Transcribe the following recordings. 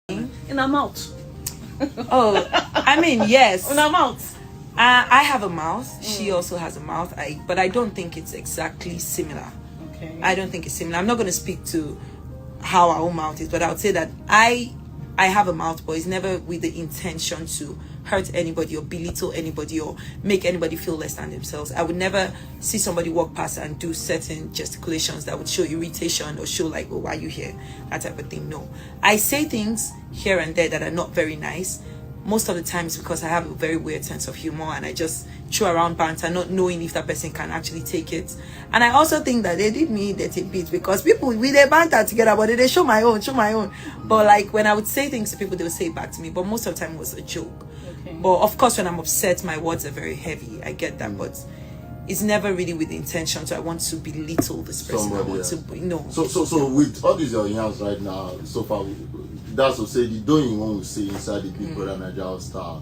In her mouth. Oh, I mean, yes. In her mouth. I have a mouth. She also has a mouth. But I don't think it's exactly similar. Okay. I don't think it's similar. I'm not going to speak to how our own mouth is, but I would say that I have a mouth, but it's never with the intention to hurt anybody or belittle anybody or make anybody feel less than themselves. I would never see somebody walk past and do certain gesticulations that would show irritation or show like, oh, why are you here? That type of thing. No. I say things here and there that are not very nice. Most of the times because I have a very weird sense of humor and I just throw around banter, not knowing if that person can actually take it. And I also think that they did me dirty bit because people we they banter together, but they show my own. But like when I would say things to people, they would say it back to me. But most of the time it was a joke. Okay. But of course, when I'm upset, my words are very heavy. I get that, but it's never really with the intention. So I want to belittle this person. Somebody, I want to no. So with all these your hands right now, so far, that's to say the doing one we see inside the Big Brother Nigeria Star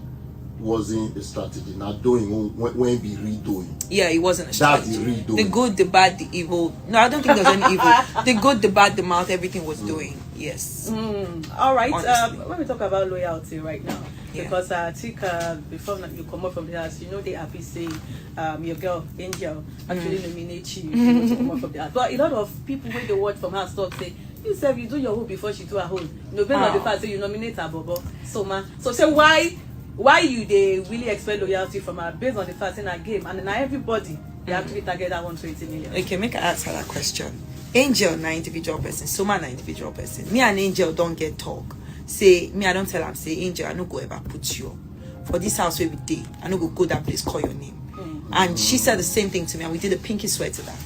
wasn't a strategy. Now doing when we redoing. Yeah, it wasn't a strategy. That's the redoing. The good, the bad, the evil. No, I don't think there was any evil. The good, the bad, the mouth, everything was doing. Yes. All right. When we talk about loyalty right now, because I think before you come out from the house, you know they happy say your girl Angel actually nominate you to come out from the house. But a lot of people when they watch from her talk say, you said you do your own before she do her own. No, based on the fact that you nominate her, Bobo. So say why you they really expect loyalty from her based on the fact in her game and now everybody they actually target that 120 million. Okay, make her answer that question. Angel na individual person, Soma na individual person. Me and Angel don't get talk. Say me, I don't tell him, say Angel, I no go ever put you for this house where we did. I no go that place, call your name. And she said the same thing to me, and we did a pinky swear to that.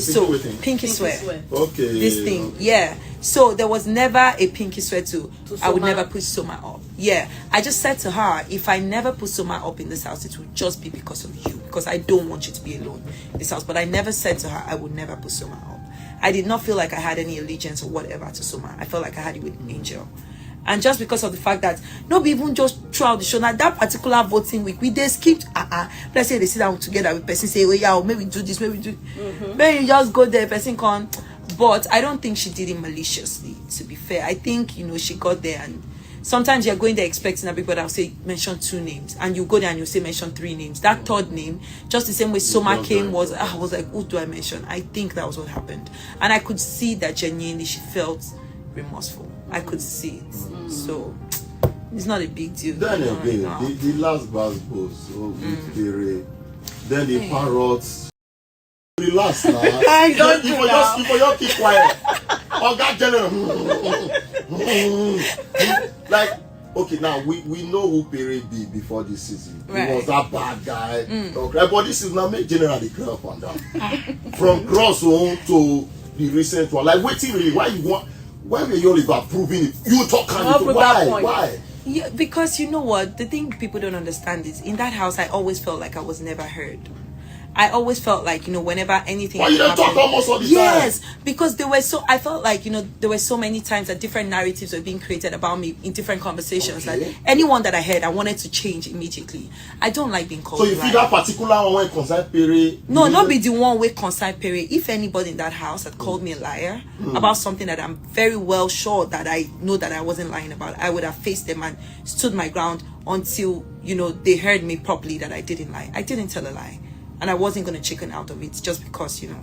So pinky swear. Okay. This thing, yeah. So there was never a pinky swear to I would never put Soma up. Yeah. I just said to her, if I never put Soma up in this house, it will just be because of you. Because I don't want you to be alone in this house. But I never said to her I would never put Soma up. I did not feel like I had any allegiance or whatever to Soma. I felt like I had it with Angel. And just because of the fact that not even just throughout the show, now that particular voting week, we they skipped let's say they sit down together with person say, oh yeah, maybe do this, maybe do then you just go there, person can. But I don't think she did it maliciously, to be fair. I think, you know, she got there and sometimes you're going there expecting that people that will say mention 2 names and you go there and you say mention 3 names. That third name, just the same way Soma came was I was like, who do I mention? I think that was what happened. And I could see that genuinely she felt remorseful. I could see it. So it's not a big deal. Then again, the last bass goes with the then the parrots. Relax now. I don't do that. If you keep quiet. Oh God, general. Like, okay, now we know who Pere be before this season. Right. He was that bad guy. Okay, but this is now make general the clear up and down. From cross home to the recent one. Like, waiting really, why you want? Why were you only approving it? You talk why? Yeah, because you know what? The thing people don't understand is in that house, I always felt like I was never heard. I always felt like, you know, whenever anything why you don't talk almost all the time? Yes, because there were I felt like, you know, there were so many times that different narratives were being created about me in different conversations. Okay. Like anyone that I heard, I wanted to change immediately. I don't like being called. So you feel that particular one when concern Pere? No, not be the one with concern Pere. If anybody in that house had called me a liar about something that I'm very well sure that I know that I wasn't lying about, I would have faced them and stood my ground until, you know, they heard me properly that I didn't lie. I didn't tell a lie. And I wasn't going to chicken out of it just because, you know,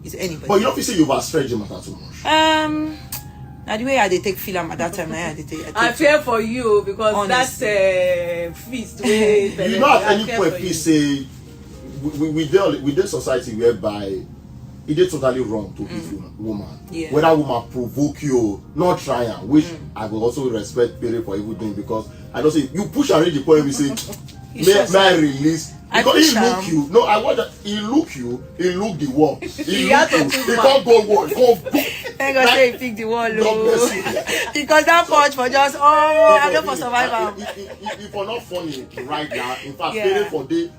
it's anybody. But you don't feel you've stretched him too much? Now the way I did take film at that time, I fear for you because honestly. That's feast. You know, at any point, please say, we deal society whereby it is totally wrong to beat woman. Yeah. When that woman provoke you, not try and which I will also respect Pere for everything because I don't say you push and reach the point we say, may I release? Because he look you. No, I want that. He look you. He look the wall. He look you. He can't go wall. He can't go. I'm gonna say he pick the wall. Because that punch for just I don't for survival. If you're not funny right now, in fact, Pere for the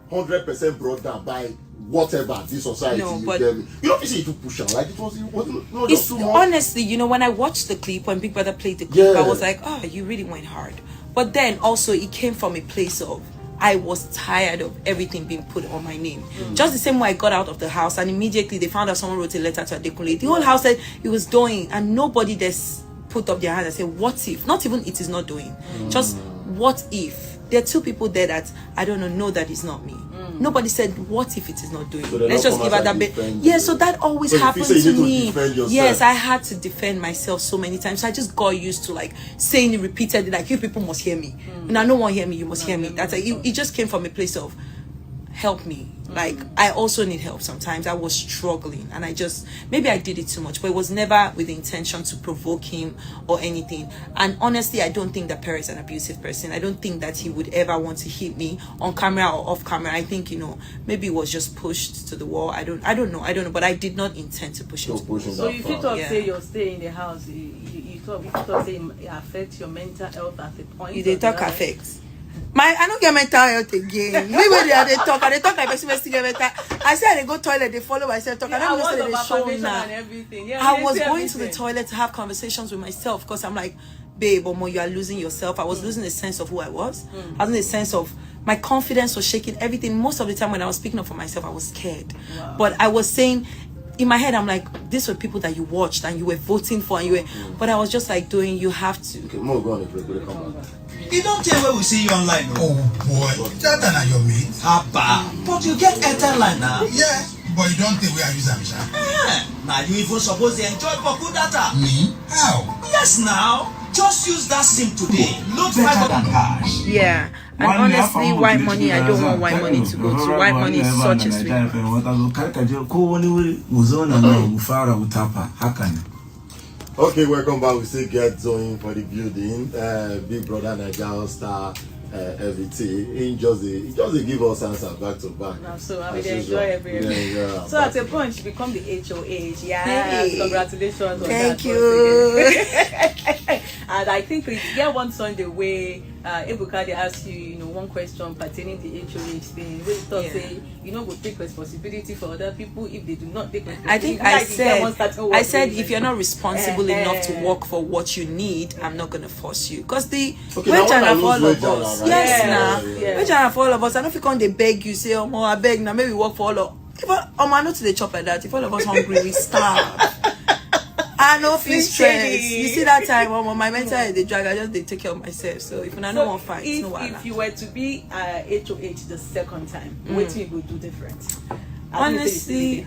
100% brought down by whatever this society you tell me. You don't see it to push on like it wasn't no, just too much. Honestly, you know, when I watched the clip, when Big Brother played the clip, I was like, oh, you really went hard. But then also it came from a place of I was tired of everything being put on my name. Just the same way I got out of the house and immediately they found out someone wrote a letter to Adekunle. The whole house said it was doing and nobody put up their hand and say, what if? Not even it is not doing. Just what if? There are two people there that I don't know that it's not me. Nobody said, what if it is not doing? So let's just give her that bit. Yeah, so that always happened to me. Yes, I had to defend myself so many times. So I just got used to like saying it repeatedly, like, you people must hear me. And I no one hear me, you must hear me. That's like, it just came from a place of help me. Like, I also need help sometimes. I was struggling and maybe I did it too much, but it was never with the intention to provoke him or anything. And honestly, I don't think that Perry is an abusive person. I don't think that he would ever want to hit me on camera or off camera. I think, maybe it was just pushed to the wall. I don't know, but I did not intend to push him to the wall. So if you thought, say, you're staying in the house, you thought, say, it affects your mental health at the point. You they talk affects. I don't get mental health again. Me when they talk like person get mental. I said they go toilet, they follow myself talk. I don't know they show now. I was going to the toilet to have conversations with myself because I'm like, babe, Omo, you are losing yourself. I was losing a sense of who I was. I was losing a sense of my confidence was shaking. Everything. Most of the time when I was speaking up for myself, I was scared. Wow. But I was saying. In my head, I'm like, these were people that you watched and you were voting for, and but I was just like, you have to. Okay, more go on the break. Come back. You don't tell where we see you online. Oh boy, that are your mate. Papa, but you get airtime line now. Yeah, but you don't think we are using Amisha. Now you even supposed to enjoy Boku data. Me? How? Yes, now. Just use that SIM today. Look better than cash. Yeah. And honestly, white money, I don't want white money to go to. White money is such a sweet. Okay, welcome back. We still get Doyin for the building. Big Brother Nigeria Star everything. He just give us answer back to back. So I mean, enjoy everything. Yeah, so at a point, you become the HOH. Yeah, hey. Congratulations on Thank you. And I think we get one Sunday where Ebuka they ask you, one question pertaining to the HOH thing. Where you thought say, will take responsibility for other people if they do not take responsibility. I think I said if you're not responsible enough to work for what you need, I'm not gonna force you. Because the wage and for all of us. Right? Yes, now. Wage and for all of us. I don't think they beg you, say, oh, I beg now, maybe work for all of. If I know to the chop like that, if all of us hungry, we starve. I know feel stress. You see that time my mental health they drag, they take care of myself. So if I don't want fight, no one. If you were to be HOH the second time, what you would do different? Honestly,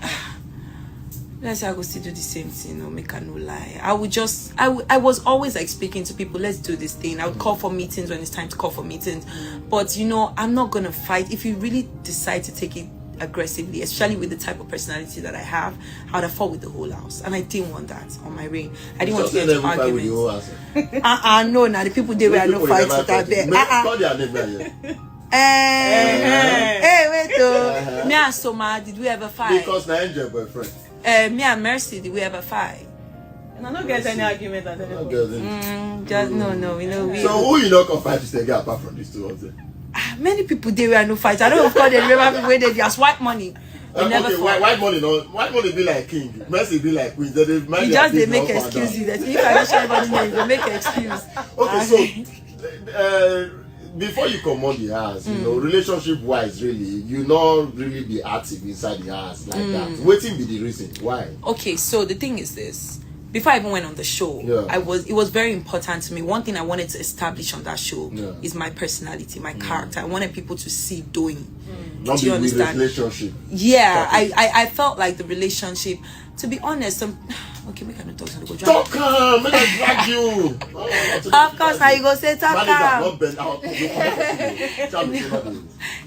let's say I go still do the same thing, make a no lie. I was always like speaking to people, let's do this thing. I would call for meetings when it's time to call for meetings. But I'm not gonna fight. If you really decide to take it aggressively, especially with the type of personality that I have, I would have fought with the whole house, and I didn't want that on my reign. I didn't want to get into arguments. No, now the people they were no fight with that bed. Hey, wait though. Me and Soma, did we ever fight? Because na your boyfriend. Me and Mercy, did we ever fight? And I don't get any argument at any point. Just no, we. So who you not can fight this guy apart from these two of them? Many people they were no fight. I don't know if they remember people where they just white money. Okay, white money be like king, Mercy be like queen. They make excuses. That if I don't share everybody name, they make excuse. Okay, so before you come on the house, relationship wise, really, you not really be active inside the house like that. Waiting be the reason why. Okay, so the thing is this. Before I even went on the show, it was very important to me. One thing I wanted to establish on that show is my personality, my character. I wanted people to see doing. Not do you understand? Relationship. Yeah, I felt like the relationship. To be honest, okay, make I not talk. Talk make I drag you. Of course, now you go say talk.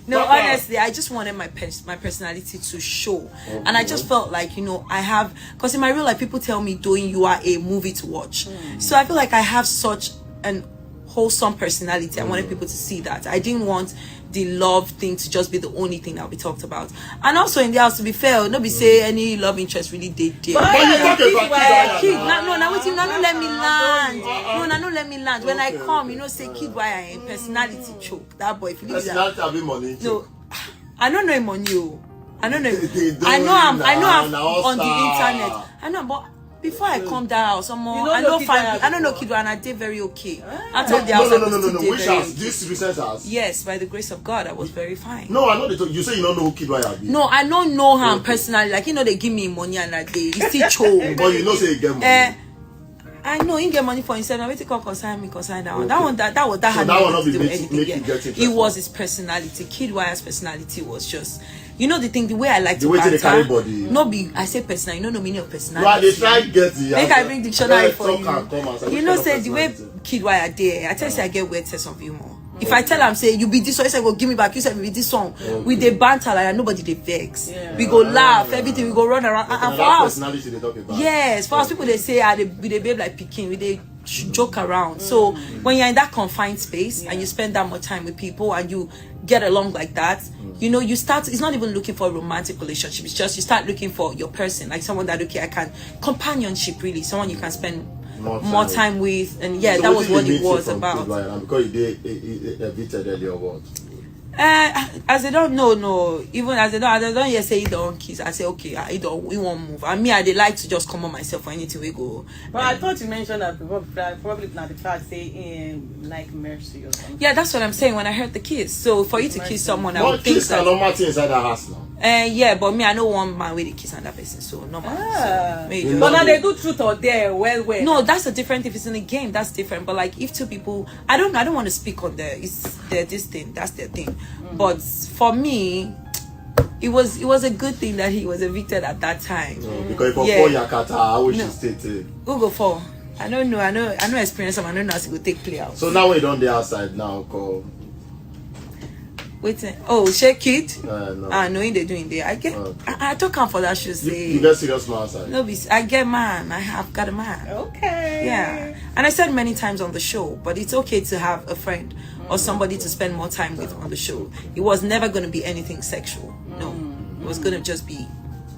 No, honestly, I just wanted my personality to show, and I just felt like I have, because in my real life, people tell me, Doyin, you are a movie to watch. So I feel like I have such an wholesome personality. I wanted people to see that. I didn't want the love thing to just be the only thing that we talked about. And also in the house, to be fair, nobody say any love interest really did there. But you talk about kid. No, let me land. No, let me land. When I come, say kid why I am personality choke. That boy, if you leave that. No, I don't know him on you. I don't know. I know I'm on the internet. I know, but before I come down, I don't know Kidwa, and I did very okay. I told the house no. Which house? This recent house? Yes, by the grace of God, I was very fine. No, I know you say you don't know who Kidwa is. No, I don't know him personally. Like they give me money and like they still choke. But say you get money. I know he get money for himself. Now wait to consign me, consign that one. Okay. That one had that one nothing not to be do with make anything. you Yeah. get It interested. was his personality. Kid Wire's personality was just, you know, the way I like The to way they carry banter. body. No be I say personal. You know the meaning of No, personality. they try get the Make I bring dictionary for you. You know, say the way personality? Kid Wire there. I tell you, say I get weird sense of humor. If I tell him, say, you be this one, he say, go give me back. You say, be this one. We dey banter like nobody dey vex. Yeah. We go laugh, everything. We go run around. Okay, And for that us, personality they talk about. yes, for us people they say, we dey behave like Peking. We dey joke around. So when you're in that confined space and you spend that much time with people and you get along like that, you know, you start. It's not even looking for a romantic relationship. It's just you start looking for your person, like someone that I can companionship really, someone you can spend more time with, and yeah, So that was what did it you was from about. Kid Wire? And because he evicted earlier, what? As they don't know, no. Even as they don't yet say he don't kiss. I say okay, we won't move. And me, I they like to just come on myself for anything we go. But I thought you mentioned that probably not the fact say like mercy or something. Yeah, that's what I'm saying. When I heard the kiss, so for you to kiss someone, I But would think kiss are that. normal thing inside the house now. Yeah, but me, I don't want my way to kiss another person, so no matter. So, maybe You just- But know- now they do truth or dare. Well. no, that's a different. If it's in a game, that's different. But like, if two people, I don't want to speak on this thing. That's their thing. But for me, it was a good thing that he was evicted at that time. Because if Yeah. for Yakata, I wish No. you stay. Who go for? I don't know. I know experience. I don't know how to go take play out. So now we don't the outside now. Call. Waiting. Oh, shake it. No. Knowing they doing there. I get. I don't come for that. Should say. You get serious man outside. No, I get man. I have got a man. Okay. Yeah, and I said many times on the show, but it's okay to have a friend or somebody to spend more time with on the show. It was never going to be anything sexual. No, it was going to just be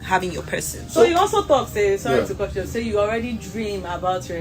having your person. So you also talk, say, sorry Yeah. to cut you, say you already dream about your